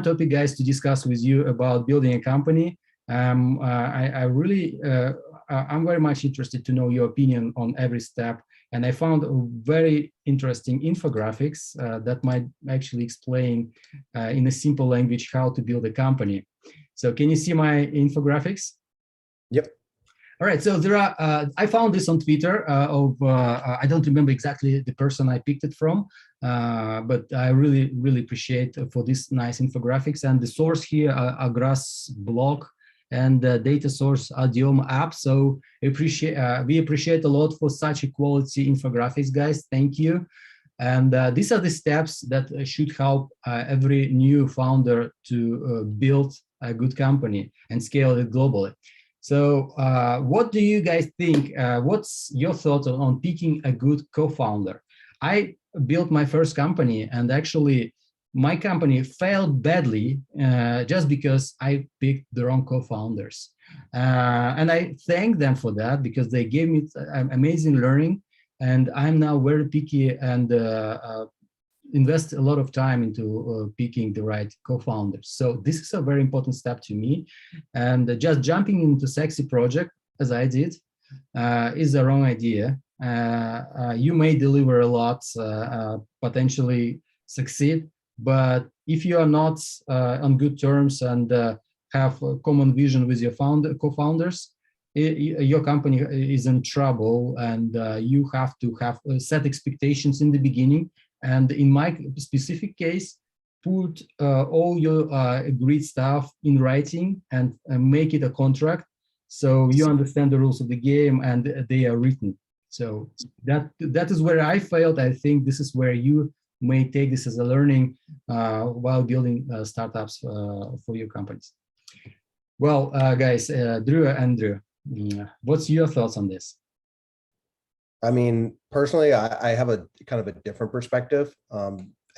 topic, guys, to discuss with you about building a company. I'm very much interested to know your opinion on every step. And I found a very interesting infographics that might actually explain in a simple language how to build a company. So can you see my infographics? Yep. All right, so there are, I found this on Twitter I don't remember exactly the person I picked it from, but I really appreciate for this nice infographics. And the source here are Grass blog and the data source Adiom app. So we appreciate a lot for such a quality infographics, guys. Thank you. And these are the steps that should help every new founder to build a good company and scale it globally. So what do you guys think? What's your thoughts on picking a good co-founder? I built my first company, and actually my company failed badly just because I picked the wrong co-founders. And I thank them for that because they gave me amazing learning, and I'm now very picky and invest a lot of time into picking the right co-founders. So this is a very important step to me. And just jumping into sexy project, as I did, is the wrong idea. You may deliver a lot, potentially succeed, but if you are not on good terms and have a common vision with your co-founders, your company is in trouble, and you have to have set expectations in the beginning. And in my specific case, put all your agreed stuff in writing and make it a contract, so you understand the rules of the game and they are written. So that is where I failed. I think this is where you may take this as a learning while building startups for your companies. Well, guys, Drew and Andrew, what's your thoughts on this? I mean, personally, I have a kind of a different perspective.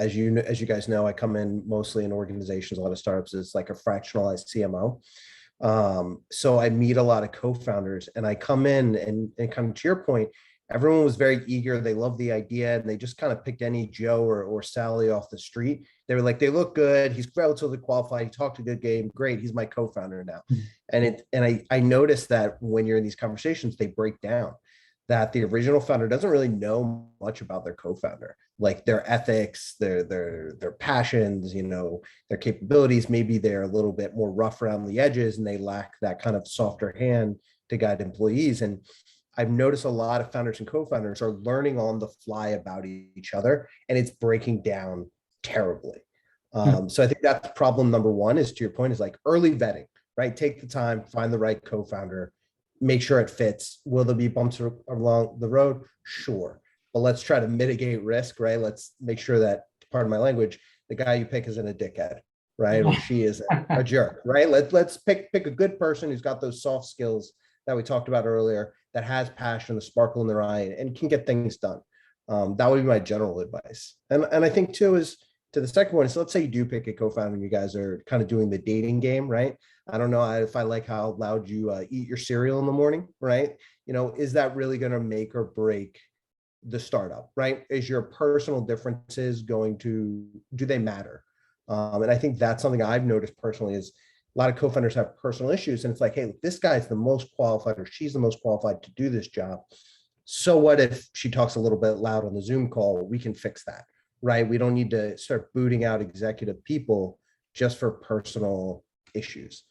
As you guys know, I come in mostly in organizations, a lot of startups, it's like a fractionalized CMO. So I meet a lot of co-founders, and I come in and kind of to your point, everyone was very eager. They loved the idea, and they just kind of picked any Joe or Sally off the street. They were like, they look good. He's relatively qualified. He talked a good game. Great. He's my co-founder now. And I noticed that when you're in these conversations, they break down, that the original founder doesn't really know much about their co-founder, like their ethics, their passions, you know, their capabilities. Maybe they're a little bit more rough around the edges and they lack that kind of softer hand to guide employees. And I've noticed a lot of founders and co-founders are learning on the fly about each other, and it's breaking down terribly. So I think that's problem number one, is to your point, is like early vetting, right? Take the time, find the right co-founder, make sure it fits. Will there be bumps along the road? Sure. But let's try to mitigate risk, right? Let's make sure that, pardon my language, the guy you pick isn't a dickhead, right? Or she is a jerk, right? Let's pick a good person who's got those soft skills that we talked about earlier, that has passion, the sparkle in their eye, and can get things done. That would be my general advice. And I think too is, to the second one, is, let's say you do pick a co-founder and you guys are kind of doing the dating game, right? I don't know if I like how loud you eat your cereal in the morning, right? You know, is that really going to make or break the startup, right? Is your personal differences going to, do they matter? And I think that's something I've noticed personally, is a lot of co-founders have personal issues, and it's like, hey, this guy's the most qualified, or she's the most qualified to do this job. So what if she talks a little bit loud on the Zoom call? We can fix that, right? We don't need to start booting out executive people just for personal issues.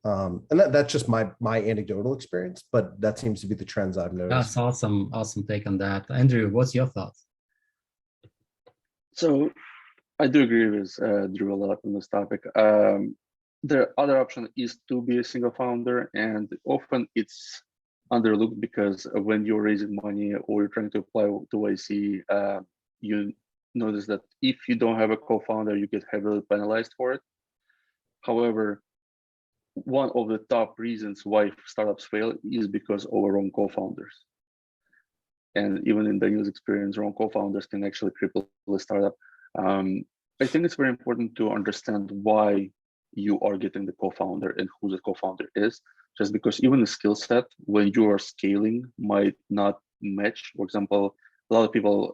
And that's just my anecdotal experience, but that seems to be the trends I've noticed. That's awesome take on that. Andrew, what's your thoughts? So I do agree with Drew a lot on this topic. The other option is to be a single founder, and often it's underlooked because when you're raising money or you're trying to apply to YC, you notice that if you don't have a co-founder, you get heavily penalized for it. However, one of the top reasons why startups fail is because of wrong co-founders. And even in Danil's experience, wrong co-founders can actually cripple a startup. I think it's very important to understand why you are getting the co-founder and who the co-founder is, just because even the skill set when you are scaling might not match. For example, a lot of people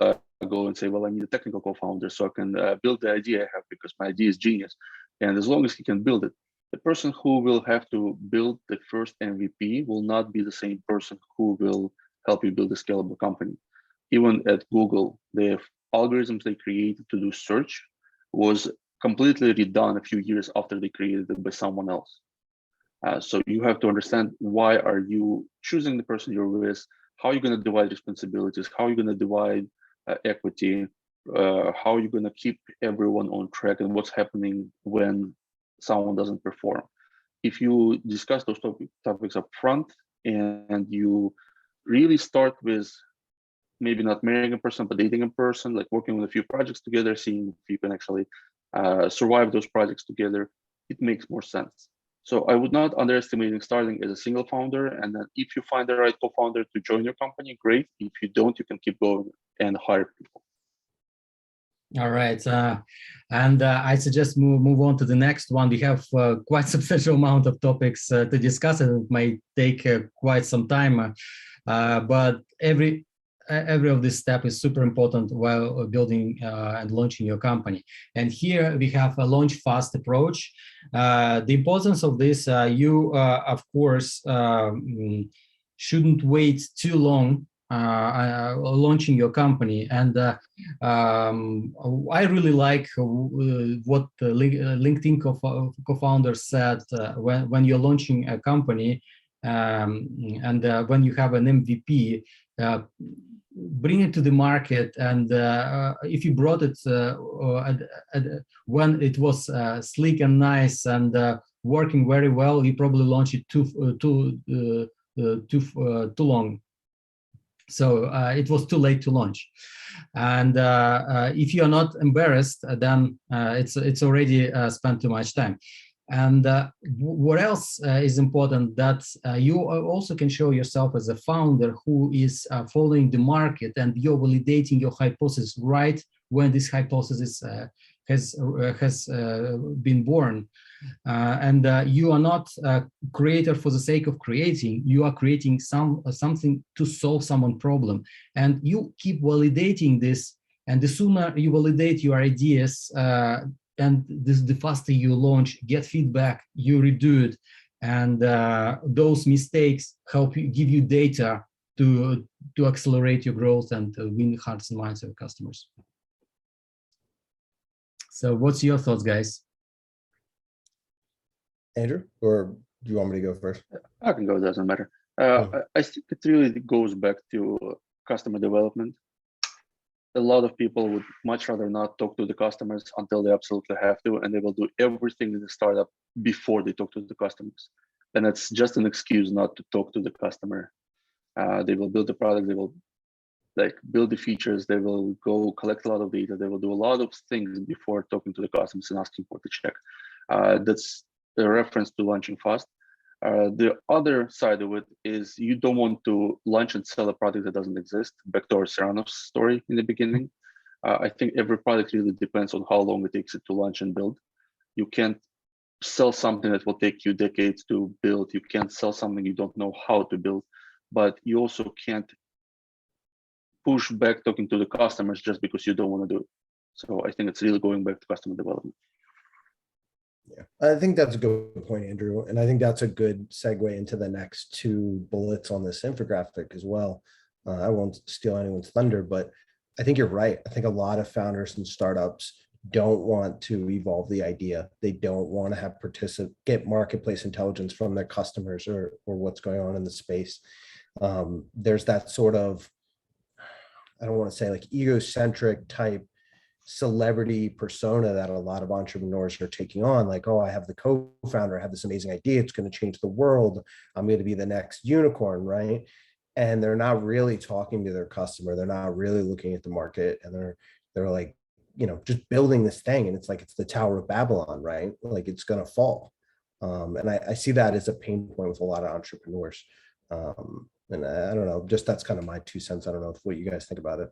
go and say, well, I need a technical co-founder so I can build the idea I have because my idea is genius. And as long as he can build it, the person who will have to build the first MVP will not be the same person who will help you build a scalable company. Even at Google, the algorithms they created to do search was completely redone a few years after they created it by someone else. So you have to understand, why are you choosing the person you're with, how are you going to divide responsibilities, how are you going to divide equity, how are you going to keep everyone on track, and what's happening when someone doesn't perform. If you discuss those topics up front, and you really start with maybe not marrying a person, but dating a person, like working on a few projects together, seeing if you can actually survive those projects together, it makes more sense. So I would not underestimate starting as a single founder, and then if you find the right co-founder to join your company, great. If you don't, you can keep going and hire people. All right, and I suggest move on to the next one. We have quite substantial amount of topics to discuss, and it might take quite some time. But every of this step is super important while building and launching your company. And here we have a launch fast approach. The importance of this, you of course shouldn't wait too long launching your company. And I really like what the LinkedIn co-founder said when you're launching a company, and when you have an MVP, bring it to the market. And if you brought it when it was sleek and nice and working very well, you probably launched it too long. So it was too late to launch. And if you are not embarrassed, then it's already spent too much time. And what else is important, that you also can show yourself as a founder who is following the market, and you're validating your hypothesis right when this hypothesis has been born. And you are not a creator for the sake of creating. You are creating something to solve someone's problem, and you keep validating this. And the sooner you validate your ideas, and the faster you launch, get feedback, you redo it, and those mistakes help you, give you data to accelerate your growth and win hearts and minds of customers. So, what's your thoughts, guys? Andrew, or do you want me to go first? I can go, it doesn't matter. I think it really goes back to customer development. A lot of people would much rather not talk to the customers until they absolutely have to, and they will do everything in the startup before they talk to the customers. And it's just an excuse not to talk to the customer. They will build the product, they will build the features, they will go collect a lot of data, they will do a lot of things before talking to the customers and asking for the check. That's a reference to launching fast. The other side of it is, you don't want to launch and sell a product that doesn't exist. Back to our Ceranos story in the beginning. I think every product really depends on how long it takes it to launch and build. You can't sell something that will take you decades to build. You can't sell something you don't know how to build, but you also can't push back talking to the customers just because you don't want to do it. So I think it's really going back to customer development. Yeah, I think that's a good point, Andrew. And I think that's a good segue into the next two bullets on this infographic as well. I won't steal anyone's thunder, but I think you're right. I think a lot of founders and startups don't want to evolve the idea. They don't want to have get marketplace intelligence from their customers or what's going on in the space. There's that sort of, I don't want to say like egocentric type celebrity persona that a lot of entrepreneurs are taking on, like, oh, I have the co-founder, I have this amazing idea, it's going to change the world, I'm going to be the next unicorn, right? And they're not really talking to their customer, they're not really looking at the market, and they're like, you know, just building this thing, and it's like it's the Tower of Babylon, right? Like it's going to fall. And I see that as a pain point with a lot of entrepreneurs. And I don't know, just that's kind of my 2 cents. I don't know what you guys think about it.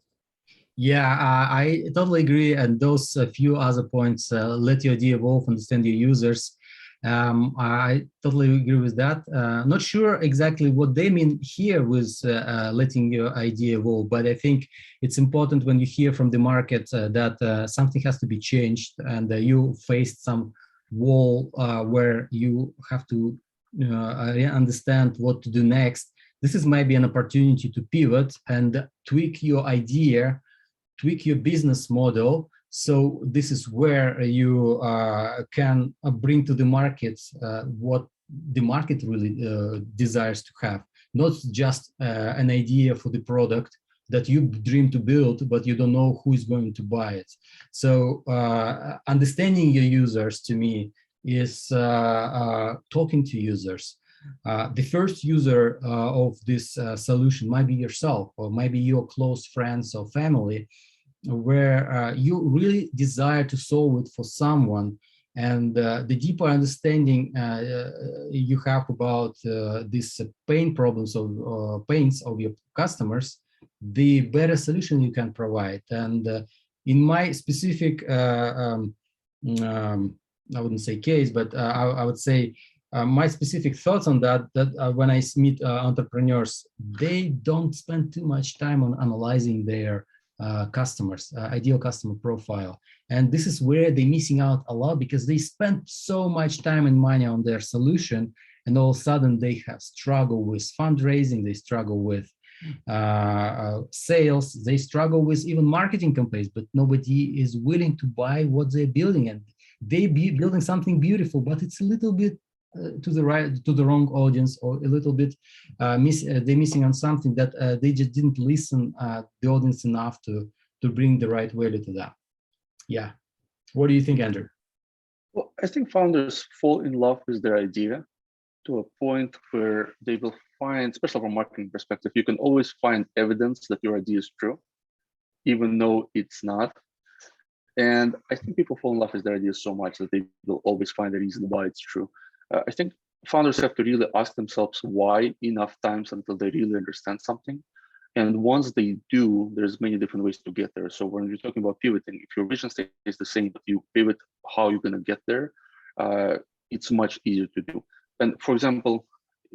Yeah, I totally agree. And those few other points, let your idea evolve, understand your users. I totally agree with that. Not sure exactly what they mean here with letting your idea evolve, but I think it's important when you hear from the market that something has to be changed, and you faced some wall where you have to understand what to do next. This is maybe an opportunity to pivot and tweak your idea, tweak your business model. So this is where you can bring to the market what the market really desires to have, not just an idea for the product that you dream to build, but you don't know who is going to buy it. So understanding your users, to me, is talking to users. The first user of this solution might be yourself, or maybe your close friends or family, where you really desire to solve it for someone. And the deeper understanding you have about these pain problems or pains of your customers, the better solution you can provide. And in my specific, I wouldn't say case, but I would say my specific thoughts on that, when I meet entrepreneurs, they don't spend too much time on analyzing their customers, ideal customer profile. And this is where they're missing out a lot, because they spend so much time and money on their solution, and all of a sudden they have struggle with fundraising, they struggle with sales, they struggle with even marketing campaigns, but nobody is willing to buy what they're building. And they be building something beautiful, but it's a little bit to the right, to the wrong audience, or a little bit they're missing on something that they just didn't listen the audience enough to bring the right value to that. Yeah. What do you think, Andrew? Well, I think founders fall in love with their idea to a point where they will find, especially from a marketing perspective, you can always find evidence that your idea is true, even though it's not. And I think people fall in love with their ideas so much that they will always find a reason why it's true. I think founders have to really ask themselves why enough times until they really understand something. And once they do, there's many different ways to get there. So when you're talking about pivoting, if your vision stays the same, but you pivot how you're going to get there, it's much easier to do. And for example,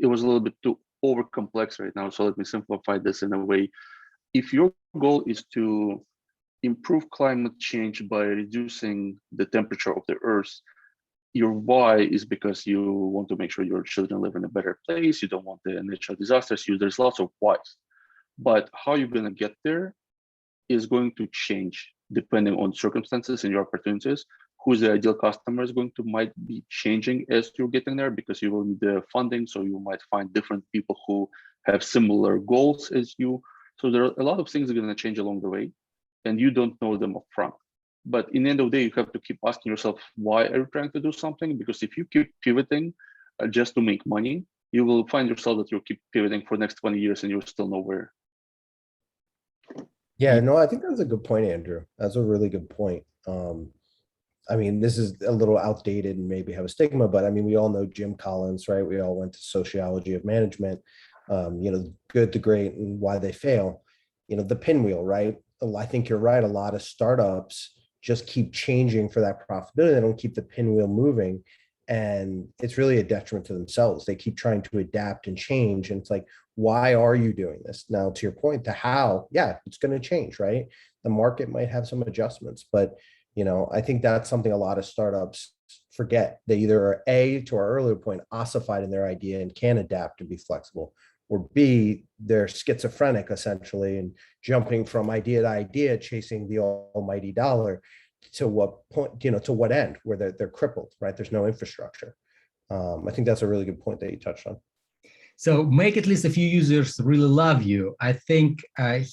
it was a little bit too over complex right now. So let me simplify this in a way. If your goal is to improve climate change by reducing the temperature of the Earth, your why is because you want to make sure your children live in a better place. You don't want the natural disasters. There's lots of whys. But how you're going to get there is going to change depending on circumstances and your opportunities. Who's the ideal customer is going to might be changing as you're getting there, because you will need the funding. So you might find different people who have similar goals as you. So there are a lot of things that are going to change along the way, and you don't know them up front. But in the end of the day, you have to keep asking yourself, why are you trying to do something? Because if you keep pivoting just to make money, you will find yourself that you'll keep pivoting for the next 20 years and you're still nowhere. Yeah, no, I think that's a good point, Andrew. That's a really good point. I mean, this is a little outdated and maybe have a stigma, but I mean, we all know Jim Collins, right? We all went to sociology of management, good, the great, and why they fail. The pinwheel, right? I think you're right. A lot of startups just keep changing for that profitability. They don't keep the pinwheel moving. And it's really a detriment to themselves. They keep trying to adapt and change. And it's like, why are you doing this? Now, to your point, the how, yeah, it's going to change, right? The market might have some adjustments, but I think that's something a lot of startups forget. They either are to our earlier point, ossified in their idea and can adapt and be flexible, or B, they're schizophrenic essentially and jumping from idea to idea, chasing the almighty dollar. To what point, to what end, where they're crippled, right? There's no infrastructure. I think that's a really good point that you touched on. So make at least a few users really love you. I think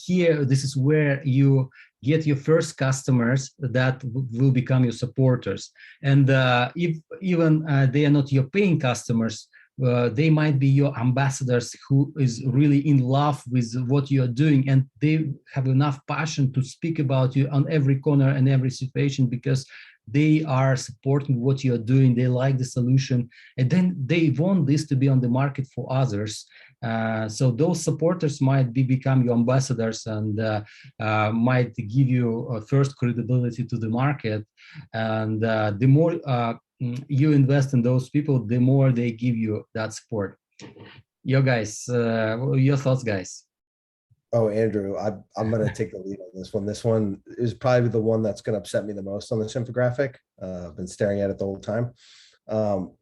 here, this is where you get your first customers that will become your supporters. And if even they are not your paying customers, they might be your ambassadors who is really in love with what you're doing, and they have enough passion to speak about you on every corner and every situation, because they are supporting what you're doing, they like the solution, and then they want this to be on the market for others. So those supporters might become your ambassadors and might give you first credibility to the market. And the more you invest in those people, the more they give you that support. Your thoughts, guys? Oh, Andrew, I'm going to take the lead on this one. This one is probably the one that's going to upset me the most on this infographic. I've been staring at it the whole time. Um,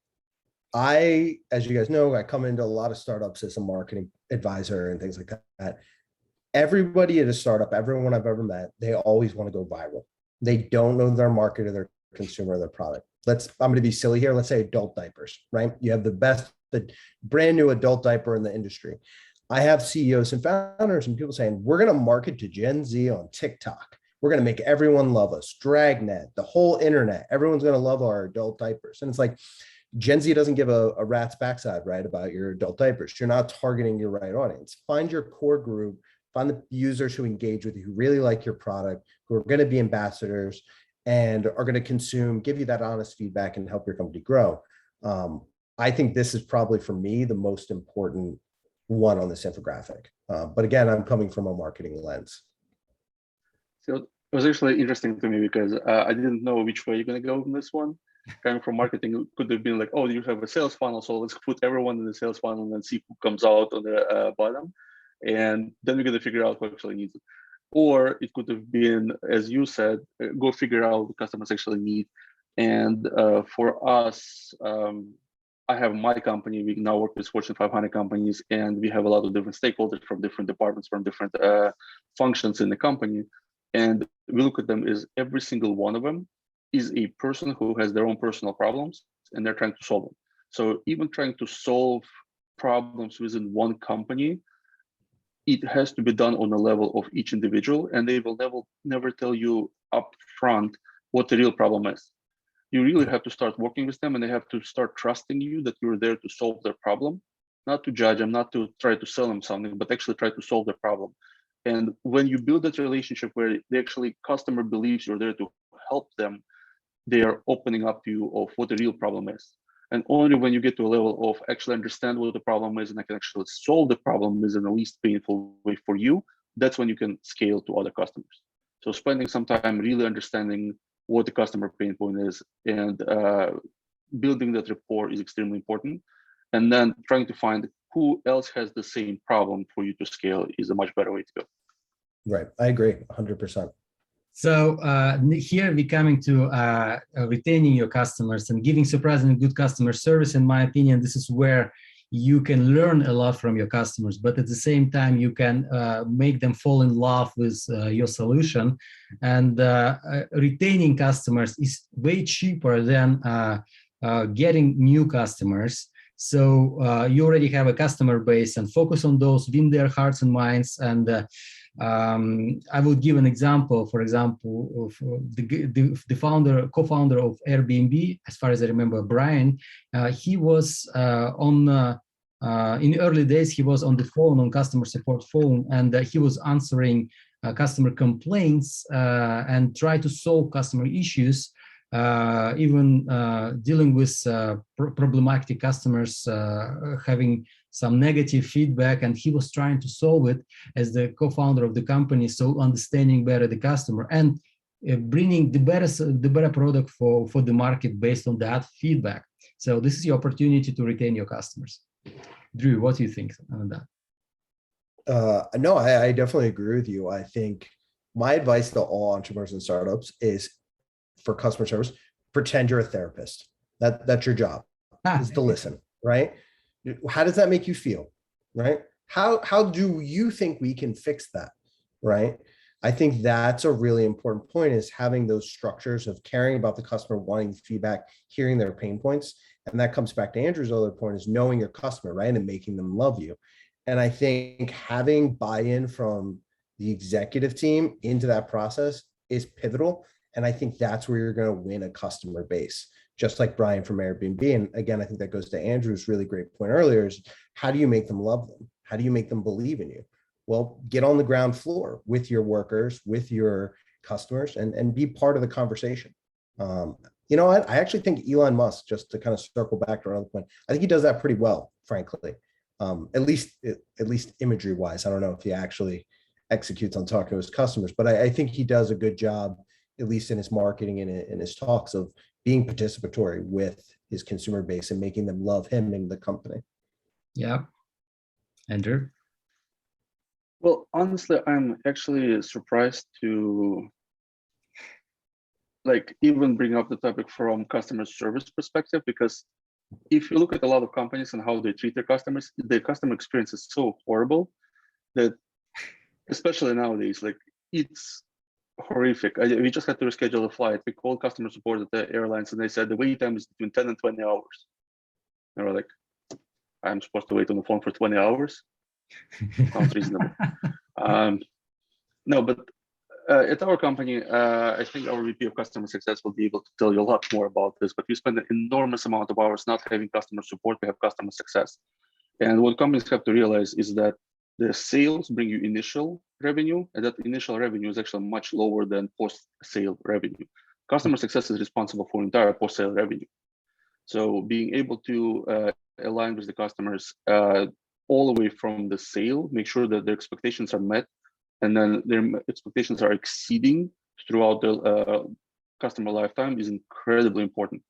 as you guys know, I come into a lot of startups as a marketing advisor and things like that. Everybody at a startup, everyone I've ever met, they always want to go viral. They don't know their market or their consumer or their product. I'm going to be silly here. Let's say adult diapers, right? You have the brand new adult diaper in the industry. I have CEOs and founders and people saying, we're going to market to Gen Z on TikTok. We're going to make everyone love us. Dragnet, the whole internet, everyone's going to love our adult diapers. And it's like, Gen Z doesn't give a rat's backside, right, about your adult diapers. You're not targeting your right audience. Find your core group, find the users who engage with you, who really like your product, who are going to be ambassadors and are going to consume, give you that honest feedback and help your company grow. I think this is probably, for me, the most important one on this infographic. But again, I'm coming from a marketing lens. So it was actually interesting to me because I didn't know which way you're going to go in this one. Coming from marketing, it could have been like, oh, you have a sales funnel, so let's put everyone in the sales funnel and see who comes out on the bottom. And then we're going to figure out who actually needs it. Or it could have been, as you said, go figure out what customers actually need. And for us, I have my company. We now work with Fortune 500 companies, and we have a lot of different stakeholders from different departments, from different functions in the company. And we look at them as every single one of them is a person who has their own personal problems, and they're trying to solve them. So even trying to solve problems within one company, it has to be done on the level of each individual, and they will never tell you up front what the real problem is. You really have to start working with them, and they have to start trusting you that you're there to solve their problem, not to judge them, not to try to sell them something, but actually try to solve their problem. And when you build that relationship where the actually customer believes you're there to help them, they are opening up to you of what the real problem is. And only when you get to a level of actually understand what the problem is and I can actually solve the problem is in the least painful way for you, that's when you can scale to other customers. So spending some time really understanding what the customer pain point is and building that rapport is extremely important. And then trying to find who else has the same problem for you to scale is a much better way to go. Right. I agree 100%. So here we're coming to retaining your customers and giving surprisingly good customer service. In my opinion, this is where you can learn a lot from your customers, but at the same time, you can make them fall in love with your solution. And retaining customers is way cheaper than getting new customers. So you already have a customer base, and focus on those, win their hearts and minds. And I would give an example, for example, of the co-founder of Airbnb, as far as I remember, Brian. He was in the early days, he was on the phone, on customer support phone, and he was answering customer complaints and try to solve customer issues, even dealing with problematic customers having some negative feedback, and he was trying to solve it as the co-founder of the company, so understanding better the customer and bringing the better product for the market based on that feedback. So this is your opportunity to retain your customers. Drew, what do you think on that? No, I definitely agree with you. I think my advice to all entrepreneurs and startups is, for customer service, pretend you're a therapist. That's your job, is to listen, right? How does that make you feel, right? How do you think we can fix that, right? I think that's a really important point, is having those structures of caring about the customer, wanting feedback, hearing their pain points. And that comes back to Andrew's other point, is knowing your customer, right? And making them love you. And I think having buy-in from the executive team into that process is pivotal. And I think that's where you're going to win a customer base, just like Brian from Airbnb. And again, I think that goes to Andrew's really great point earlier, is how do you make them love them? How do you make them believe in you? Well, get on the ground floor with your workers, with your customers, and be part of the conversation. You know what? I actually think Elon Musk, just to kind of circle back to another point, I think he does that pretty well, frankly, at least imagery wise. I don't know if he actually executes on talking to his customers, but I think he does a good job, at least in his marketing and in his talks, of being participatory with his consumer base and making them love him and the company. Yeah. Andrew? Well, honestly, I'm actually surprised to like even bring up the topic from customer service perspective, because if you look at a lot of companies and how they treat their customer experience is so horrible that, especially nowadays, like it's horrific. We just had to reschedule a flight. We called customer support at the airlines and they said the wait time is between 10 and 20 hours. And we're like, I'm supposed to wait on the phone for 20 hours? Sounds reasonable. No, but at our company, I think our VP of customer success will be able to tell you a lot more about this, but we spend an enormous amount of hours not having customer support, we have customer success. And what companies have to realize is that the sales bring you initial revenue, and that initial revenue is actually much lower than post-sale revenue. Customer success is responsible for entire post-sale revenue. So being able to align with the customers all the way from the sale, make sure that their expectations are met, and then their expectations are exceeding throughout the customer lifetime is incredibly important.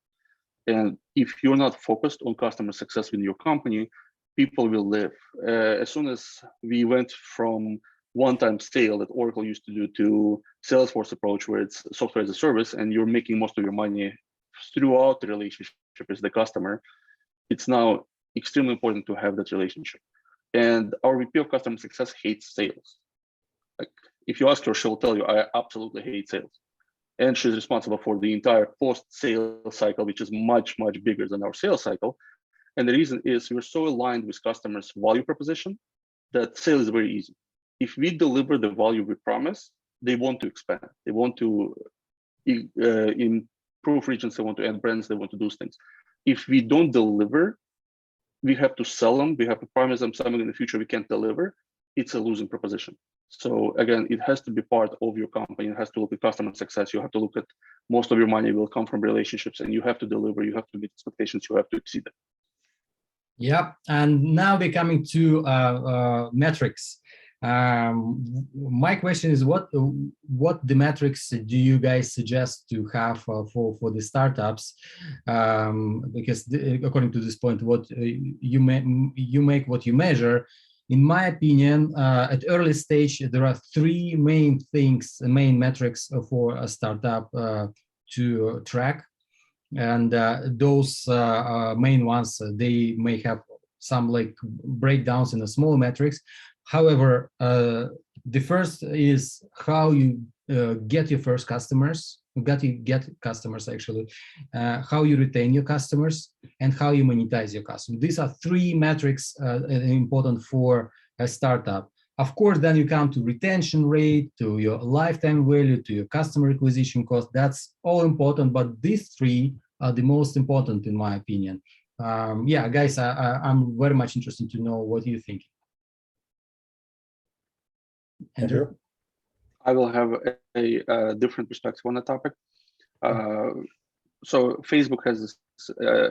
And if you're not focused on customer success within your company, people will live. As soon as we went from one-time sale that Oracle used to do to Salesforce approach, where it's software as a service, and you're making most of your money throughout the relationship with the customer, it's now extremely important to have that relationship. And our VP of customer success hates sales. Like, if you ask her, she'll tell you, I absolutely hate sales. And she's responsible for the entire post-sale cycle, which is much, much bigger than our sales cycle. And the reason is we're so aligned with customers' value proposition that sale is very easy. If we deliver the value we promise, they want to expand. They want to improve regions. They want to add brands. They want to do things. If we don't deliver, we have to sell them. We have to promise them something in the future we can't deliver. It's a losing proposition. So again, it has to be part of your company. It has to look at customer success. You have to look at most of your money will come from relationships, and you have to deliver. You have to meet expectations. You have to exceed them. Yeah, and now we're coming to metrics. My question is, what the metrics do you guys suggest to have for the startups? Because according to this point, what you make what you measure. In my opinion, at early stage, there are three main metrics for a startup to track. And those main ones, they may have some like breakdowns in the small metrics. However, the first is how you get your first customers, actually, how you retain your customers, and how you monetize your customers. These are three metrics important for a startup. Of course, then you come to retention rate, to your lifetime value, to your customer acquisition cost. That's all important, but these three are the most important in my opinion. Yeah, guys, I'm very much interested to know what you think. Andrew? I will have a different perspective on the topic. So Facebook has this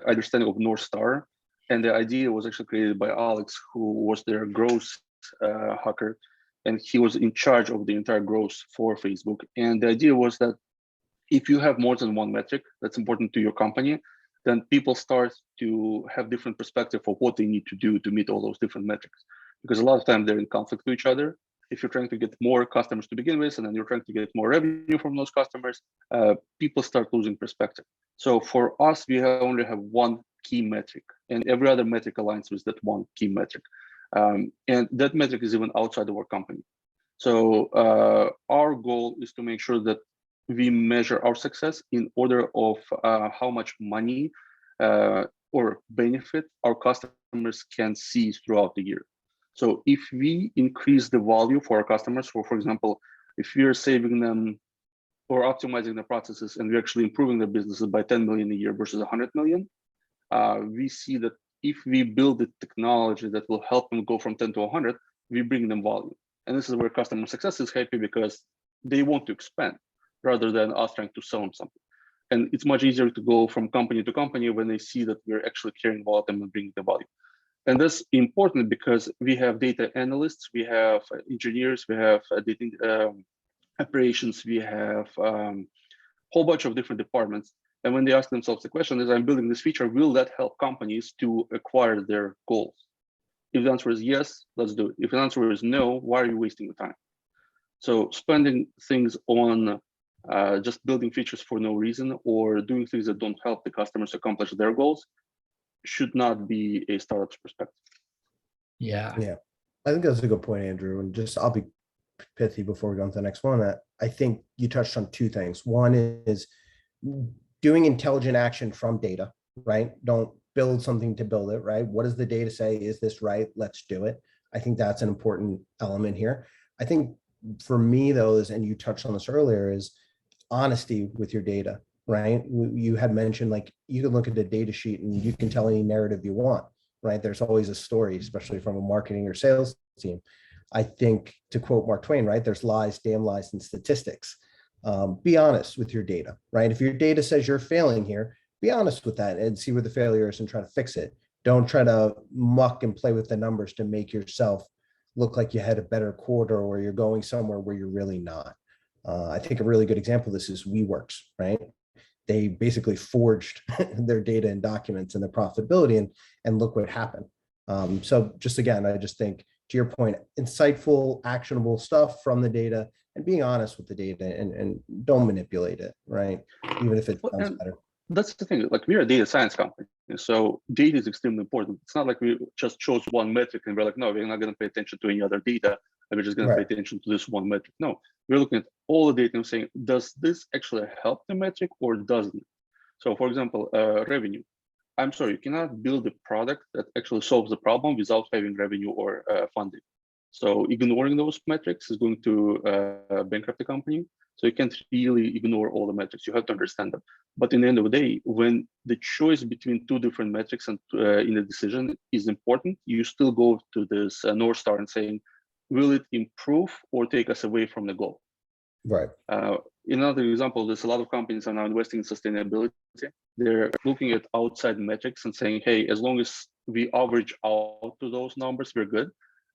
understanding of North Star, and the idea was actually created by Alex, who was their growth hacker, and he was in charge of the entire growth for Facebook. And the idea was that if you have more than one metric that's important to your company, then people start to have different perspective of what they need to do to meet all those different metrics. Because a lot of times they're in conflict to each other. If you're trying to get more customers to begin with, and then you're trying to get more revenue from those customers, people start losing perspective. So for us, we only have one key metric, and every other metric aligns with that one key metric. And that metric is even outside of our company. So our goal is to make sure that we measure our success in order of how much money or benefit our customers can see throughout the year. So if we increase the value for our customers, for example, if we are saving them or optimizing the processes and we're actually improving their businesses by 10 million a year versus 100 million, we see that if we build the technology that will help them go from 10 to 100, we bring them value. And this is where customer success is happy because they want to expand rather than us trying to sell them something. And it's much easier to go from company to company when they see that we're actually caring about them and bringing the value. And that's important because we have data analysts, we have engineers, we have data operations, we have a whole bunch of different departments. And when they ask themselves the question is, I'm building this feature, will that help companies to acquire their goals? If the answer is yes, let's do it. If the answer is no, why are you wasting your time? So spending things on just building features for no reason or doing things that don't help the customers accomplish their goals should not be a startup's perspective. Yeah. Yeah, I think that's a good point, Andrew. And just I'll be pithy before we go on to the next one. I think you touched on two things. One is doing intelligent action from data, right? Don't build something to build it, right? What does the data say? Is this right? Let's do it. I think that's an important element here. I think for me, though, is, and you touched on this earlier, is honesty with your data, right? You had mentioned, like, you can look at the data sheet and you can tell any narrative you want, right? There's always a story, especially from a marketing or sales team. I think, to quote Mark Twain, right? There's lies, damn lies, and statistics. Be honest with your data, right? If your data says you're failing here, be honest with that and see where the failure is and try to fix it. Don't try to muck and play with the numbers to make yourself look like you had a better quarter or you're going somewhere where you're really not. I think a really good example of this is WeWorks, right? They basically forged their data and documents and their profitability, and look what happened. So just again, I just think, to your point, insightful, actionable stuff from the data and being honest with the data, and don't manipulate it, right? Even if it sounds better. That's the thing, like, we're a data science company, so data is extremely important. It's not like we just chose one metric and we're like, no, we're not going to pay attention to any other data, and we're just going to pay attention to this one metric. No, we're looking at all the data and saying, does this actually help the metric or doesn't it? So for example, revenue. I'm sorry, you cannot build a product that actually solves the problem without having revenue or funding. So ignoring those metrics is going to bankrupt the company. So you can't really ignore all the metrics. You have to understand them. But in the end of the day, when the choice between two different metrics and in a decision is important, you still go to this North Star and saying, will it improve or take us away from the goal? Right. Another example, there's a lot of companies are now investing in sustainability. They're looking at outside metrics and saying, hey, as long as we average out to those numbers, we're good.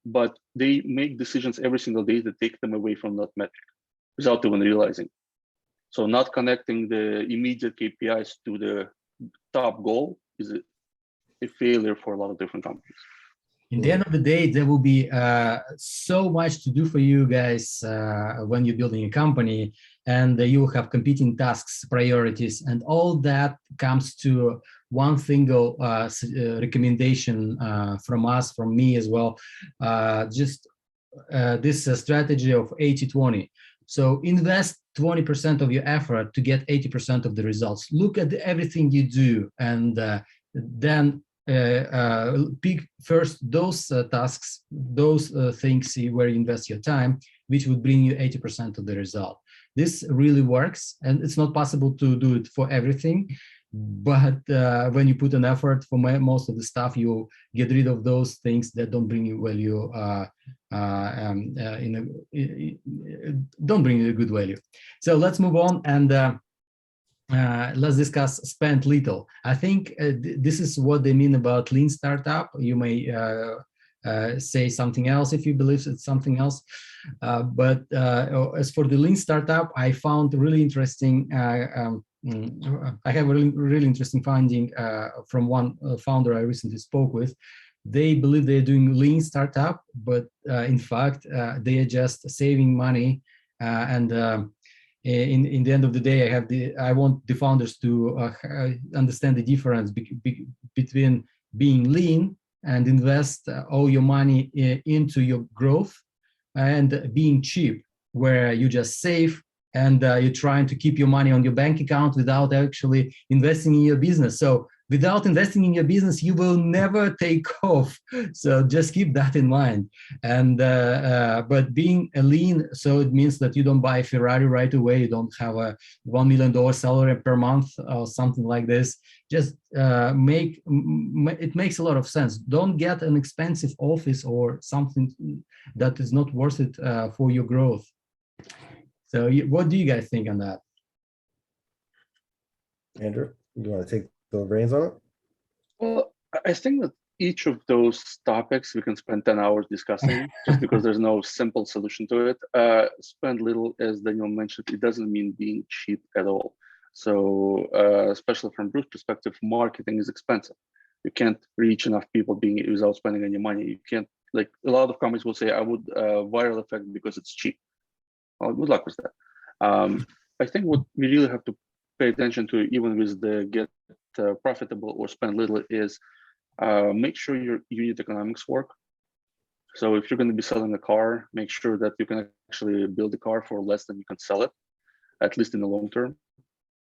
But they make decisions every single day that take them away from that metric without even realizing. So not connecting the immediate KPIs to the top goal is a failure for a lot of different companies. In the end of the day, there will be so much to do for you guys when you're building a company, and you will have competing tasks, priorities, and all that comes to one single recommendation from us, from me as well. Just this strategy of 80-20. So invest 20% of your effort to get 80% of the results. Look at everything you do, and then pick first those tasks, those things where you invest your time, which would bring you 80% of the result. This really works, and it's not possible to do it for everything, but when you put an effort for most of the stuff, you get rid of those things that don't bring you value, don't bring you a good value. So let's move on, and let's discuss spend little. I think this is what they mean about lean startup. You may say something else if you believe it's something else. But as for the lean startup, I found really interesting. I have a really interesting finding from one founder I recently spoke with. They believe they're doing lean startup, but in fact, they are just saving money and in the end of the day, I want the founders to understand the difference between being lean and invest all your money into your growth, and being cheap, where you just save and you're trying to keep your money on your bank account without actually investing in your business. So without investing in your business, you will never take off. So just keep that in mind. And but being a lean, so it means that you don't buy a Ferrari right away. You don't have a $1 million salary per month or something like this. Just it makes a lot of sense. Don't get an expensive office or something that is not worth it for your growth. So what do you guys think on that? Andrew, you want to take the reins on it? Well, I think that each of those topics we can spend 10 hours discussing just because there's no simple solution to it. Spend little, as Daniel mentioned, it doesn't mean being cheap at all. So especially from Bruce's perspective, marketing is expensive. You can't reach enough people without spending any money. You can't, like a lot of companies will say, I would viral effect because it's cheap. Well, good luck with that. I think what we really have to pay attention to, even with the get profitable or spend little, is make sure your unit economics work. So if you're going to be selling a car, make sure that you can actually build a car for less than you can sell it, at least in the long term.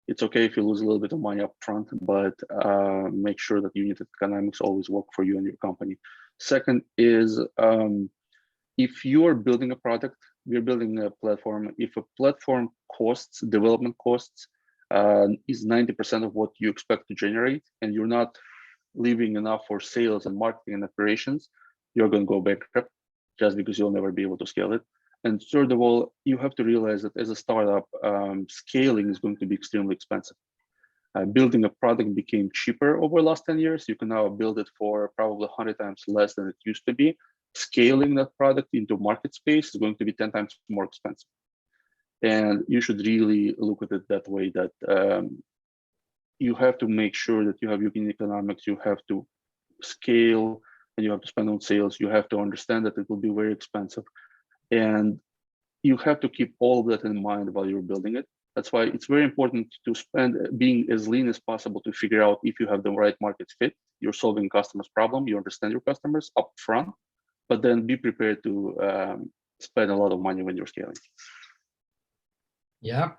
It's okay if you lose a little bit of money up front, but make sure that unit economics always work for you and your company. Second is, if you are building a product, we're building a platform. If a platform costs, development costs, is 90% of what you expect to generate, and you're not leaving enough for sales and marketing and operations, you're going to go bankrupt just because you'll never be able to scale it. And third of all, you have to realize that as a startup, scaling is going to be extremely expensive. Building a product became cheaper over the last 10 years. You can now build it for probably 100 times less than it used to be. Scaling that product into market space is going to be 10 times more expensive. And you should really look at it that way, that you have to make sure that you have your unit economics, you have to scale, and you have to spend on sales. You have to understand that it will be very expensive. And you have to keep all of that in mind while you're building it. That's why it's very important to spend being as lean as possible to figure out if you have the right market fit, you're solving customers' problem, you understand your customers up front, but then be prepared to spend a lot of money when you're scaling. Yeah.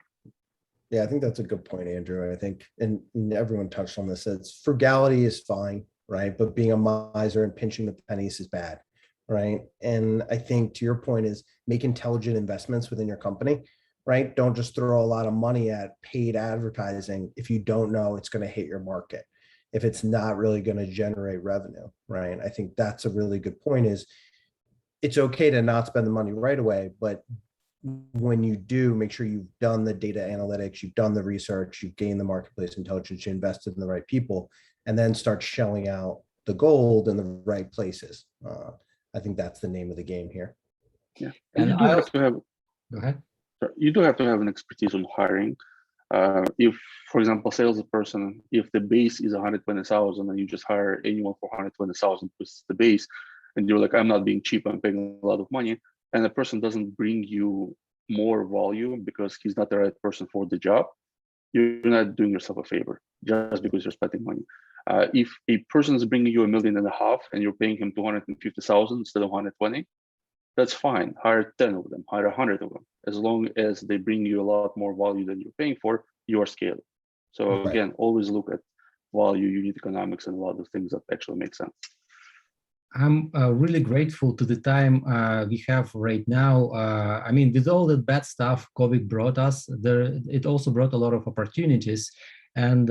Yeah, I think that's a good point, Andrew. I think, and everyone touched on this, it's frugality is fine, right? But being a miser and pinching the pennies is bad, right? And I think to your point is make intelligent investments within your company, right? Don't just throw a lot of money at paid advertising if you don't know it's going to hit your market, if it's not really going to generate revenue, right? I think that's a really good point, is it's okay to not spend the money right away, but when you do, make sure you've done the data analytics, you've done the research, you've gained the marketplace intelligence, you invested in the right people, and then start shelling out the gold in the right places. I think that's the name of the game here. Yeah, and you do have to have. Go ahead. You do have to have an expertise on hiring. If, for example, salesperson, if the base is 120,000 and you just hire anyone for 120,000 with the base, and you're like, I'm not being cheap, I'm paying a lot of money, and the person doesn't bring you more value because he's not the right person for the job, you're not doing yourself a favor just because you're spending money. If a person is bringing you $1.5 million and you're paying him 250,000 instead of 120, that's fine. Hire 10 of them, hire 100 of them. As long as they bring you a lot more value than you're paying for, you are scaling. So again, always look at value, unit economics, and a lot of things that actually make sense. I'm really grateful to the time we have right now. I mean, with all the bad stuff COVID brought us, it also brought a lot of opportunities, and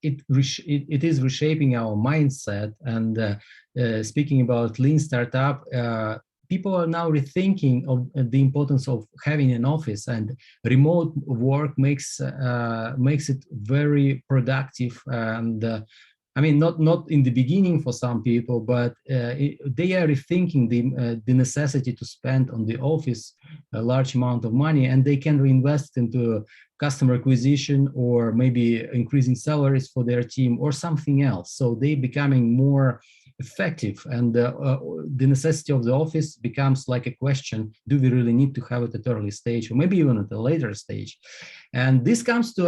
it is reshaping our mindset. And speaking about lean startup, people are now rethinking of the importance of having an office, and remote work makes it very productive. And I mean, not in the beginning for some people, but they are rethinking the necessity to spend on the office a large amount of money, and they can reinvest into customer acquisition, or maybe increasing salaries for their team, or something else. So they becoming more effective, and the necessity of the office becomes like a question: do we really need to have it at early stage, or maybe even at a later stage? And this comes to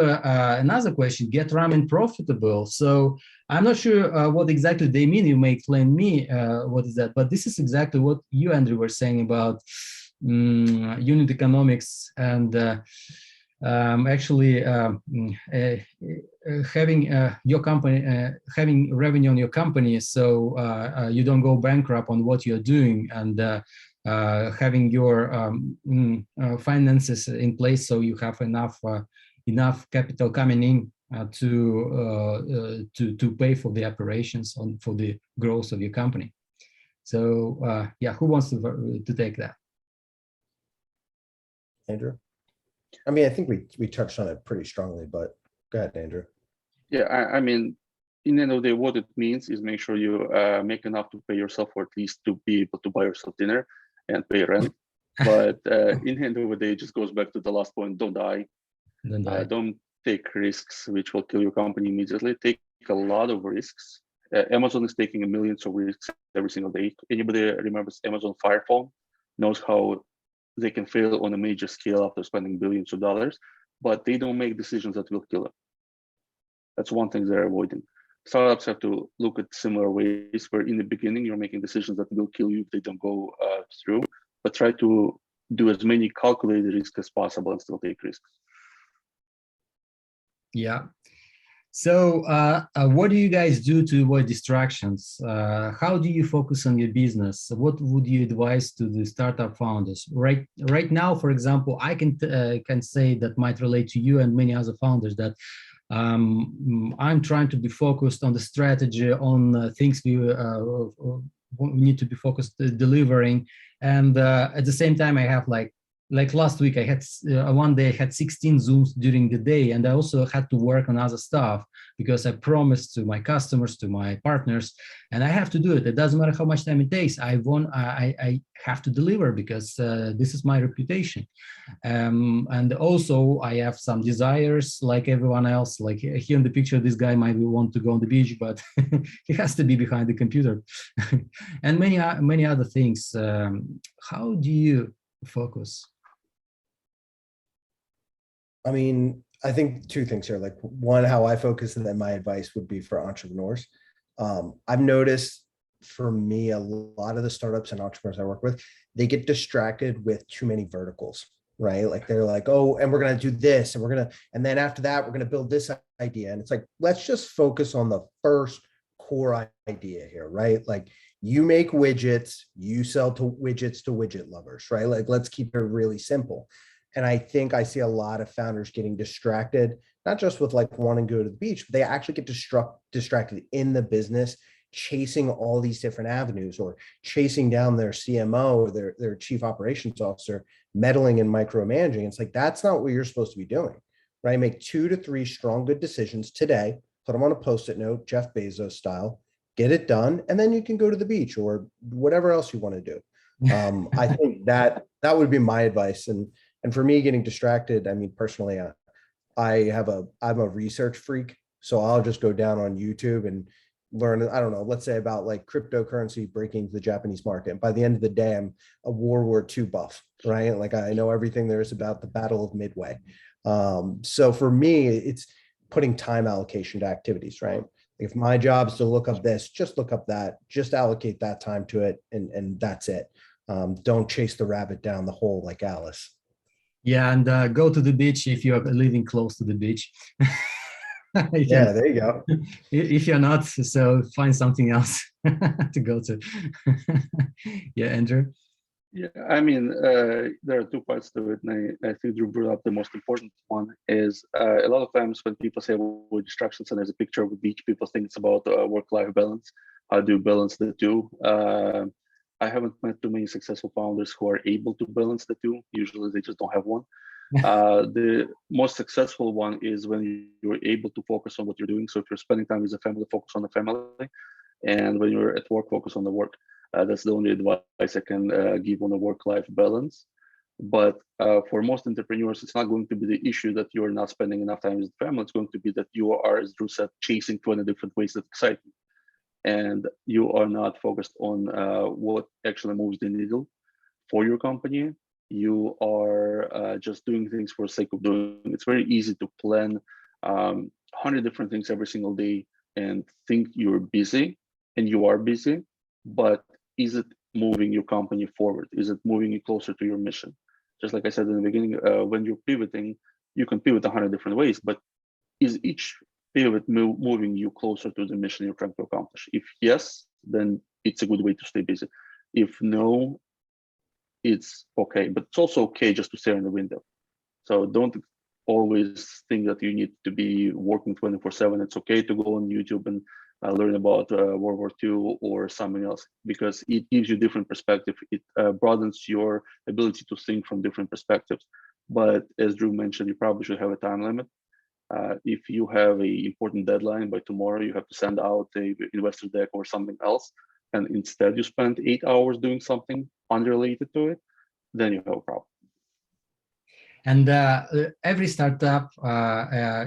another question: get ramen profitable. So I'm not sure what exactly they mean. You may explain me what is that, but this is exactly what you, Andrew, were saying about unit economics, and actually having your company, having revenue on your company, so you don't go bankrupt on what you're doing, and having your finances in place, so you have enough capital coming in to pay for the operations, for the growth of your company. So yeah, who wants to take that? Andrew? I mean, I think we touched on it pretty strongly, but go ahead, Andrew. Yeah, I mean, in the end of the day, what it means is make sure you make enough to pay yourself, or at least to be able to buy yourself dinner and pay rent. But in the end of the day, it just goes back to the last point: don't die. Don't take risks which will kill your company immediately. Take a lot of risks Amazon is taking millions of risks every single day. Anybody remembers Amazon Fire Phone knows how they can fail on a major scale after spending billions of dollars, but they don't make decisions that will kill them. That's one thing they're avoiding. Startups have to look at similar ways where in the beginning you're making decisions that will kill you if they don't go through, but try to do as many calculated risks as possible and still take risks. Yeah. So what do you guys do to avoid distractions? How do you focus on your business? What would you advise to the startup founders? Right now, for example, I can say that might relate to you and many other founders that I'm trying to be focused on the strategy, on things we need to be focused delivering. And at the same time, I have like last week, I had one day I had 16 Zooms during the day, and I also had to work on other stuff because I promised to my customers, to my partners, and I have to do it. It doesn't matter how much time it takes. I have to deliver because this is my reputation. And also I have some desires like everyone else. Like here in the picture, this guy might want to go on the beach, but he has to be behind the computer, and many other things. How do you focus? I mean, I think two things here. Like one, how I focus, and then my advice would be for entrepreneurs. I've noticed for me, a lot of the startups and entrepreneurs I work with, they get distracted with too many verticals, right? Like they're like, oh, and we're going to do this, and then after that, we're going to build this idea. And it's like, let's just focus on the first core idea here, right? Like you make widgets, you sell to widget lovers, right? Like, let's keep it really simple. And I think I see a lot of founders getting distracted, not just with like wanting to go to the beach, but they actually get distracted in the business, chasing all these different avenues or chasing down their CMO or their chief operations officer, meddling and micromanaging. It's like, that's not what you're supposed to be doing, right? Make 2 to 3 strong, good decisions today, put them on a Post-it note, Jeff Bezos style, get it done. And then you can go to the beach or whatever else you want to do. I think that would be my advice. And for me, getting distracted, I mean, personally, I'm a research freak. So I'll just go down on YouTube and learn, I don't know, let's say about like cryptocurrency breaking the Japanese market. And by the end of the day, I'm a World War II buff, right? Like I know everything there is about the Battle of Midway. So for me, it's putting time allocation to activities, right? If my job is to look up this, just look up that, just allocate that time to it. And that's it. Don't chase the rabbit down the hole like Alice. Yeah, and go to the beach if you're living close to the beach. Yeah, there you go. If you're not, so find something else to go to. Yeah, Andrew? Yeah, I mean, there are 2 parts to it, and I think Drew brought up the most important one is a lot of times when people say avoid distractions and there's a picture of a beach, people think it's about work-life balance. How do you balance the two? I haven't met too many successful founders who are able to balance the two. Usually they just don't have one. The most successful one is when you're able to focus on what you're doing. So if you're spending time with the family, focus on the family. And when you're at work, focus on the work. That's the only advice I can give on a work-life balance. But for most entrepreneurs, it's not going to be the issue that you're not spending enough time with the family. It's going to be that you are, as Drew said, chasing 20 different ways that excite you. And you are not focused on what actually moves the needle for your company. You are just doing things for the sake of doing. It's very easy to plan 100 different things every single day and think you're busy, and you are busy, but is it moving your company forward? Is it moving you closer to your mission? Just like I said in the beginning, when you're pivoting, you can pivot 100 different ways, but is each pivot moving you closer to the mission you're trying to accomplish? If yes, then it's a good way to stay busy. If no, it's okay, but it's also okay just to stare in the window. So don't always think that you need to be working 24/7. It's okay to go on YouTube and learn about World War II or something else, because it gives you different perspective. It broadens your ability to think from different perspectives. But as Drew mentioned, you probably should have a time limit. If you have an important deadline by tomorrow, you have to send out a investor deck or something else, and instead you spend 8 hours doing something unrelated to it, then you have a problem. And every startup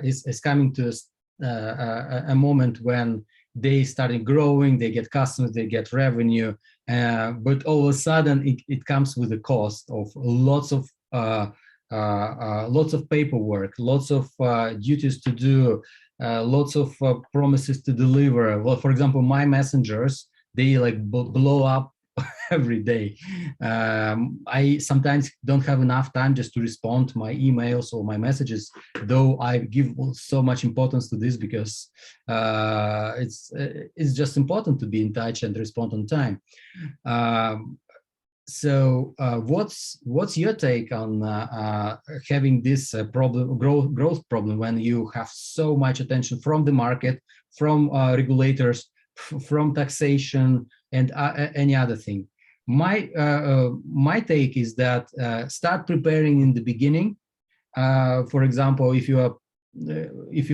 is coming to a moment when they started growing, they get customers, they get revenue, but all of a sudden it comes with a cost of lots of paperwork, lots of duties to do, lots of promises to deliver. Well, for example, my messengers, they like blow up every day. I sometimes don't have enough time just to respond to my emails or my messages, though I give so much importance to this because it's just important to be in touch and respond on time. So what's your take on having this growth problem when you have so much attention from the market, from regulators, from taxation, and any other thing? My take is that start preparing in the beginning. For example, if you're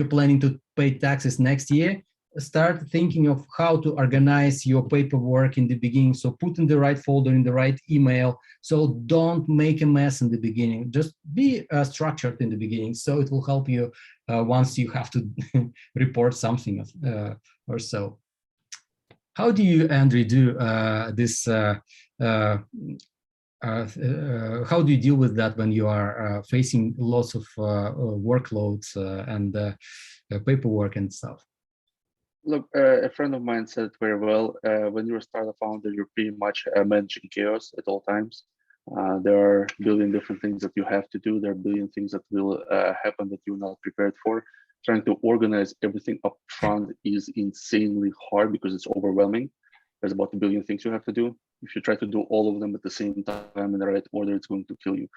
planning to pay taxes next year, start thinking of how to organize your paperwork in the beginning. So put in the right folder, in the right email. So don't make a mess in the beginning. Just be structured in the beginning. So it will help you once you have to report something or so. How do you, Andrew, do this? How do you deal with that when you are facing lots of workloads and paperwork and stuff? Look, a friend of mine said very well, when you're a startup founder, you're pretty much managing chaos at all times. There are a billion different things that you have to do. There are a billion things that will happen that you're not prepared for. Trying to organize everything up front is insanely hard because it's overwhelming. There's about a billion things you have to do. If you try to do all of them at the same time in the right order, it's going to kill you.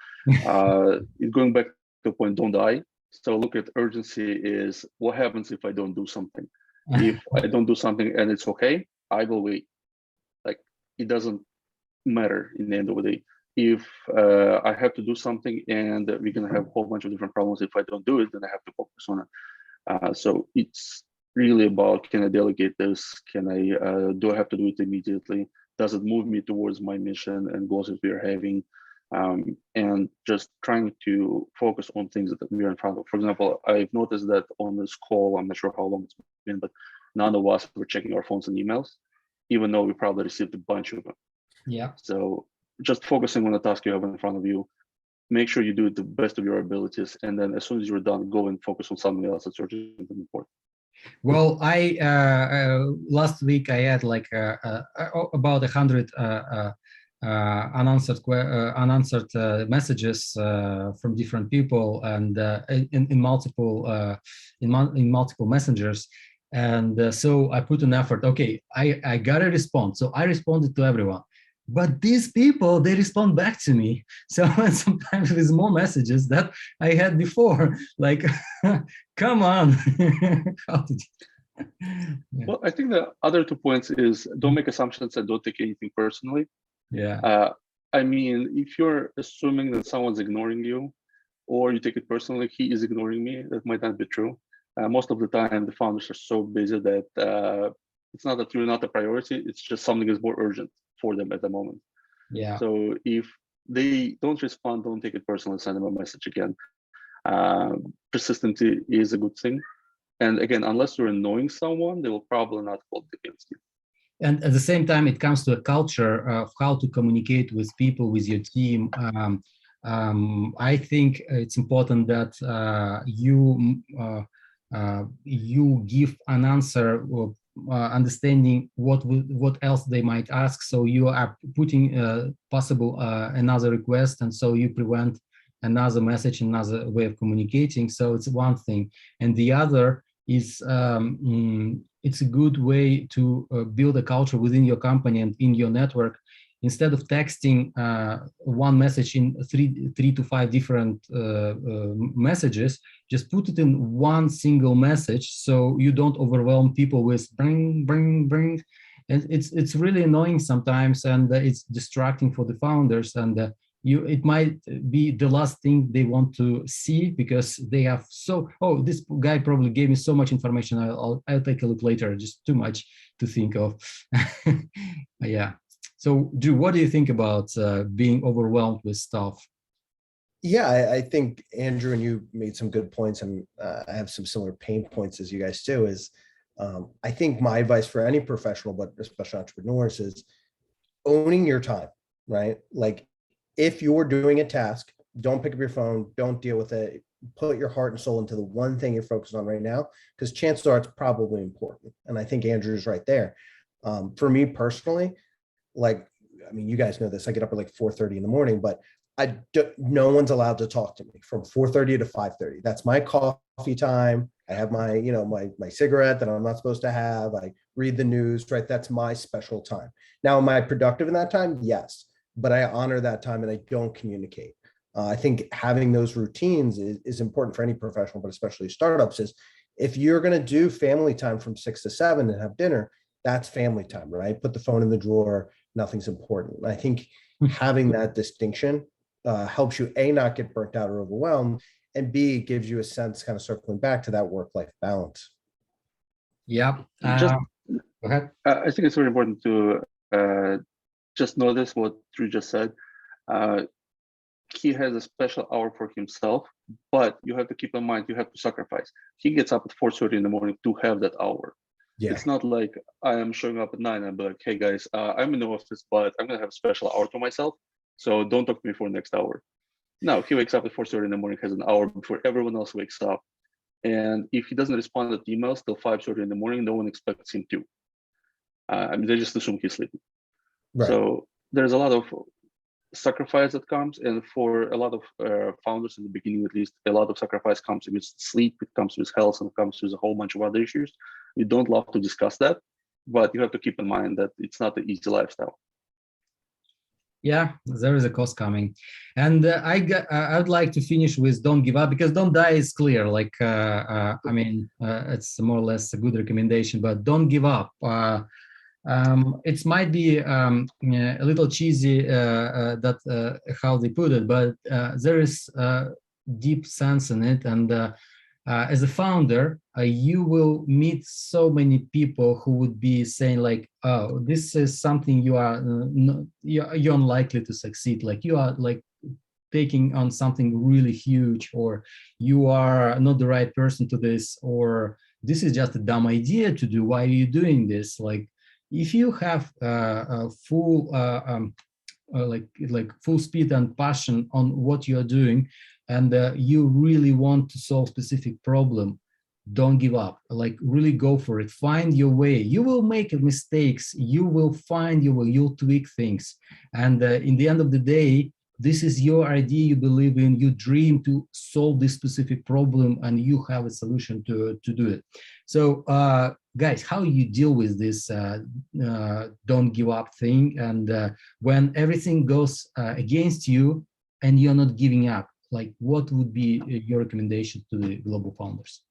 Going back to the point, don't die. So look at urgency is what happens if I don't do something? If I don't do something and it's okay, I will wait. Like, it doesn't matter in the end of the day. If I have to do something and we're going to have a whole bunch of different problems, if I don't do it, then I have to focus on it. So it's really about, can I delegate this? Can I, do I have to do it immediately? Does it move me towards my mission and goals that we are having? And just trying to focus on things that we are in front of. For example, I've noticed that on this call, I'm not sure how long it's been, but none of us were checking our phones and emails, even though we probably received a bunch of them. Yeah. So just focusing on the task you have in front of you, make sure you do it to the best of your abilities, and then as soon as you're done, go and focus on something else that's urgent and important. Well, I last week I had like about 100 unanswered messages from different people, and in multiple messengers. And so I put an effort. Okay, I got a response. So I responded to everyone. But these people, they respond back to me. So sometimes with more messages that I had before, like, come on. Yeah. Well, I think the other 2 points is don't make assumptions and don't take anything personally. Yeah. I mean, if you're assuming that someone's ignoring you, or you take it personally, he is ignoring me, that might not be true. Most of the time, the founders are so busy that it's not that you're not a priority, it's just something is more urgent for them at the moment. Yeah. So if they don't respond, don't take it personally, send them a message again. Persistency is a good thing. And again, unless you're annoying someone, they will probably not hold it against you. And at the same time, it comes to a culture of how to communicate with people, with your team. I think it's important that you give an answer of understanding what else they might ask. So you are putting possible another request, and so you prevent another message, another way of communicating. So it's one thing, and the other is it's a good way to build a culture within your company and in your network. Instead of texting one message in three to five different messages, just put it in one single message so you don't overwhelm people with bring. And it's really annoying sometimes, and it's distracting for the founders, and it might be the last thing they want to see because they have this guy probably gave me so much information, I'll take a look later, just too much to think of. Yeah. So, Drew, what do you think about being overwhelmed with stuff? Yeah, I think, Andrew, and you made some good points, and I have some similar pain points as you guys do, is I think my advice for any professional, but especially entrepreneurs, is owning your time, right? Like if you're doing a task, don't pick up your phone, don't deal with it. Put your heart and soul into the one thing you're focused on right now, because chances are it's probably important. And I think Andrew's right there. For me personally, like, I mean, you guys know this, I get up at like 4:30 in the morning, but no one's allowed to talk to me from 4:30 to 5:30. That's my coffee time. I have my, my cigarette that I'm not supposed to have. I read the news, right? That's my special time. Now, am I productive in that time? Yes, but I honor that time and I don't communicate. I think having those routines is important for any professional, but especially startups. Is if you're going to do family time from 6 to 7 and have dinner, that's family time, right? Put the phone in the drawer. Nothing's important. I think having that distinction helps you not get burnt out or overwhelmed, and B, gives you a sense, kind of circling back to that work-life balance. Yeah. Just, Go ahead. I think it's very important to just notice what Drew just said. He has a special hour for himself, but you have to keep in mind, you have to sacrifice. He gets up at 4:30 in the morning to have that hour. Yeah. It's not like I am showing up at 9 and I'm like, hey guys, I'm in the office, but I'm gonna have a special hour to myself, so don't talk to me for the next hour. No, he wakes up at 4:30 in the morning, has an hour before everyone else wakes up. And if he doesn't respond to emails till 5:30 in the morning, no one expects him to. I mean, they just assume he's sleeping. Right. So there's a lot of sacrifice that comes, and for a lot of founders in the beginning, at least, a lot of sacrifice comes with sleep, it comes with health, and it comes with a whole bunch of other issues. We don't love to discuss that, but you have to keep in mind that it's not an easy lifestyle. Yeah, there is a cost coming, and I would like to finish with don't give up, because don't die is clear. Like I mean, it's more or less a good recommendation, but don't give up. It might be a little cheesy that how they put it, but there is deep sense in it. And as a founder, you will meet so many people who would be saying like, "Oh, this is something you are you're unlikely to succeed. Like you are like taking on something really huge, or you are not the right person to this, or this is just a dumb idea to do. Why are you doing this?" Like, if you have a full like full speed and passion on what you are doing, and you really want to solve specific problem, don't give up. Like, really go for it. Find your way. You will make mistakes. You will find your way. You'll tweak things. And in the end of the day, this is your idea you believe in. You dream to solve this specific problem, and you have a solution to do it. So guys, how you deal with this don't give up thing, and when everything goes against you and you're not giving up, like what would be your recommendation to the global founders?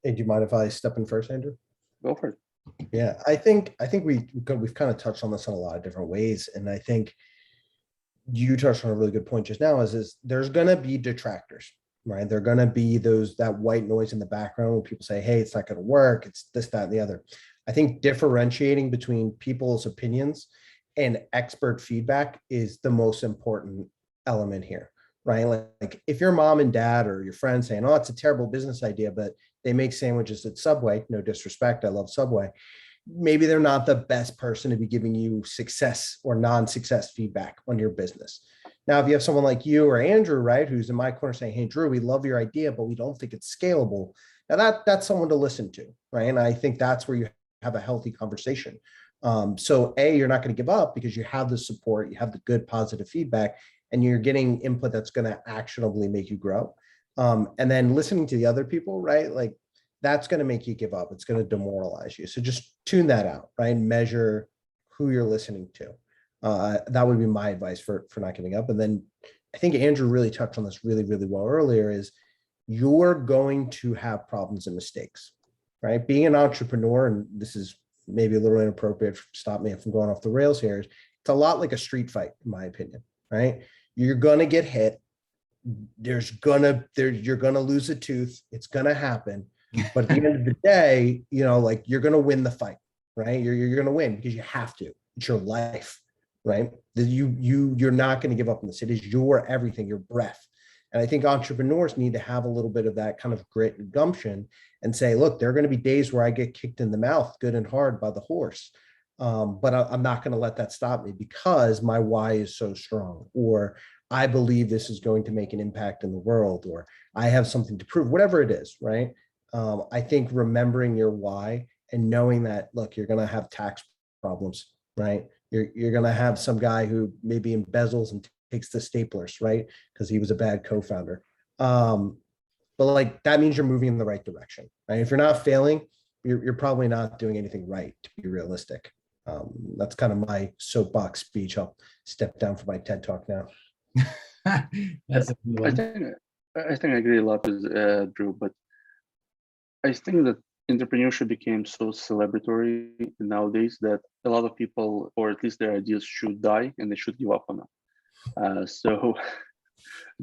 Hey, do you mind if I step in first, Andrew? Go for it. Yeah, I think we've kind of touched on this in a lot of different ways, and I think you touched on a really good point just now. Is there's going to be detractors, right? They're going to be that white noise in the background when people say, "Hey, it's not going to work. It's this, that, and the other." I think differentiating between people's opinions and expert feedback is the most important element here, right? Like if your mom and dad or your friends saying, "Oh, it's a terrible business idea, but they make sandwiches at Subway," no disrespect, I love Subway, maybe they're not the best person to be giving you success or non-success feedback on your business. Now, if you have someone like you or Andrew, right, who's in my corner saying, "Hey, Drew, we love your idea, but we don't think it's scalable." Now that's someone to listen to, right? And I think that's where you have a healthy conversation. So you're not going to give up because you have the support, you have the good positive feedback, and you're getting input that's going to actionably make you grow. And then listening to the other people, right? Like that's going to make you give up. It's going to demoralize you. So just tune that out, right? Measure who you're listening to. That would be my advice for not giving up. And then I think Andrew really touched on this really, really well earlier, is you're going to have problems and mistakes, right? Being an entrepreneur, and this is maybe a little inappropriate, stop me if I'm going off the rails here, it's a lot like a street fight, in my opinion, right? You're going to get hit. You're going to lose a tooth. It's going to happen. But at the end of the day, like you're going to win the fight, right? You're going to win because you have to. It's your life, right? You're not going to give up on this. It is your everything, your breath. And I think entrepreneurs need to have a little bit of that kind of grit and gumption and say, look, there are going to be days where I get kicked in the mouth good and hard by the horse. But I'm not going to let that stop me because my why is so strong, or I believe this is going to make an impact in the world, or I have something to prove, whatever it is, right? I think remembering your why and knowing that, look, you're going to have tax problems, right? You're going to have some guy who maybe embezzles and takes the staplers, right? Because he was a bad co-founder. But like, that means you're moving in the right direction, right? If you're not failing, you're probably not doing anything right, to be realistic. That's kind of my soapbox speech. I'll step down for my TED Talk now. That's a good one. I think I agree a lot with Drew, but I think that entrepreneurship became so celebratory nowadays that a lot of people, or at least their ideas, should die and they should give up on them. So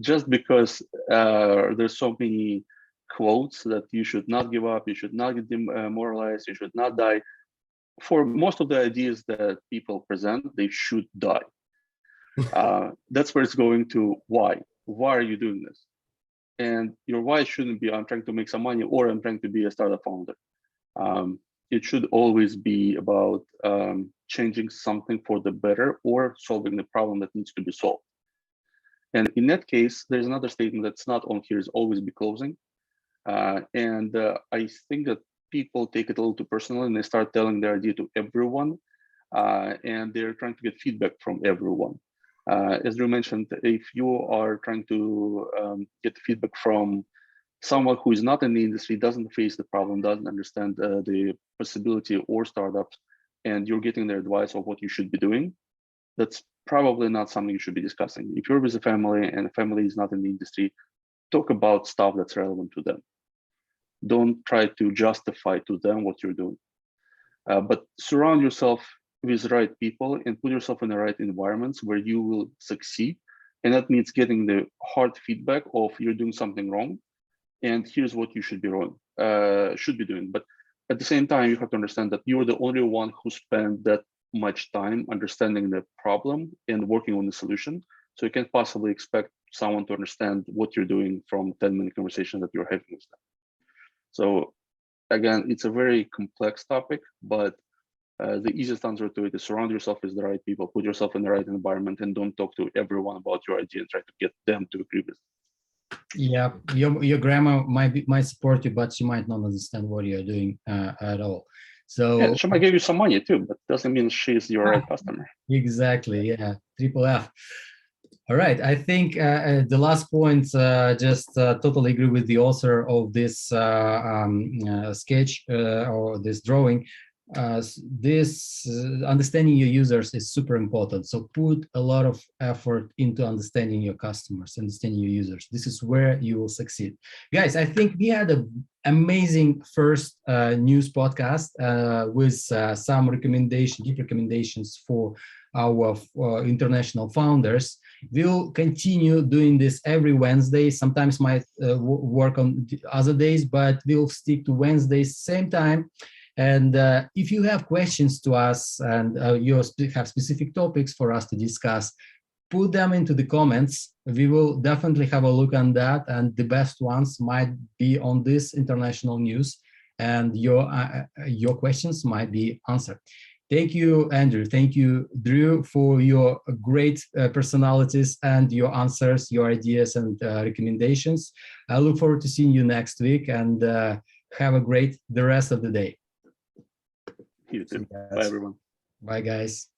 just because there's so many quotes that you should not give up, you should not get demoralized, you should not die. For most of the ideas that people present, they should die. That's where it's going to why. Why are you doing this? And your why shouldn't be I'm trying to make some money or I'm trying to be a startup founder. It should always be about changing something for the better or solving the problem that needs to be solved. And in that case, there's another statement that's not on here, is always be closing. And I think that people take it a little too personally and they start telling their idea to everyone. And they're trying to get feedback from everyone. As Drew mentioned, if you are trying to get feedback from someone who is not in the industry, doesn't face the problem, doesn't understand the possibility or startups, and you're getting their advice of what you should be doing, that's probably not something you should be discussing. If you're with a family and the family is not in the industry, talk about stuff that's relevant to them. Don't try to justify to them what you're doing. But surround yourself with the right people and put yourself in the right environments where you will succeed. And that means getting the hard feedback of you're doing something wrong, and here's what you should be doing. But at the same time, you have to understand that you're the only one who spent that much time understanding the problem and working on the solution. So you can't possibly expect someone to understand what you're doing from 10-minute conversation that you're having with them. So again, it's a very complex topic, but the easiest answer to it is surround yourself with the right people, put yourself in the right environment, and don't talk to everyone about your idea and try to get them to agree with it. Yeah, your grandma might support you, but she might not understand what you're doing at all. So yeah, she might give you some money too, but doesn't mean she's your right customer. Exactly. Yeah, triple F. All right. I think the last point, just totally agree with the author of this sketch or this drawing. This understanding your users is super important. So put a lot of effort into understanding your customers, understanding your users. This is where you will succeed. Guys, I think we had an amazing first news podcast with some deep recommendations for our international founders. We'll continue doing this every Wednesday. Sometimes might work on other days, but we'll stick to Wednesdays, same time. And if you have questions to us and you have specific topics for us to discuss, put them into the comments. We will definitely have a look on that, and the best ones might be on this international news, and your questions might be answered. Thank you, Andrew. Thank you, Drew, for your great personalities and your answers, your ideas and recommendations. I look forward to seeing you next week, and have a great the rest of the day. You too. Bye, everyone. Bye, guys.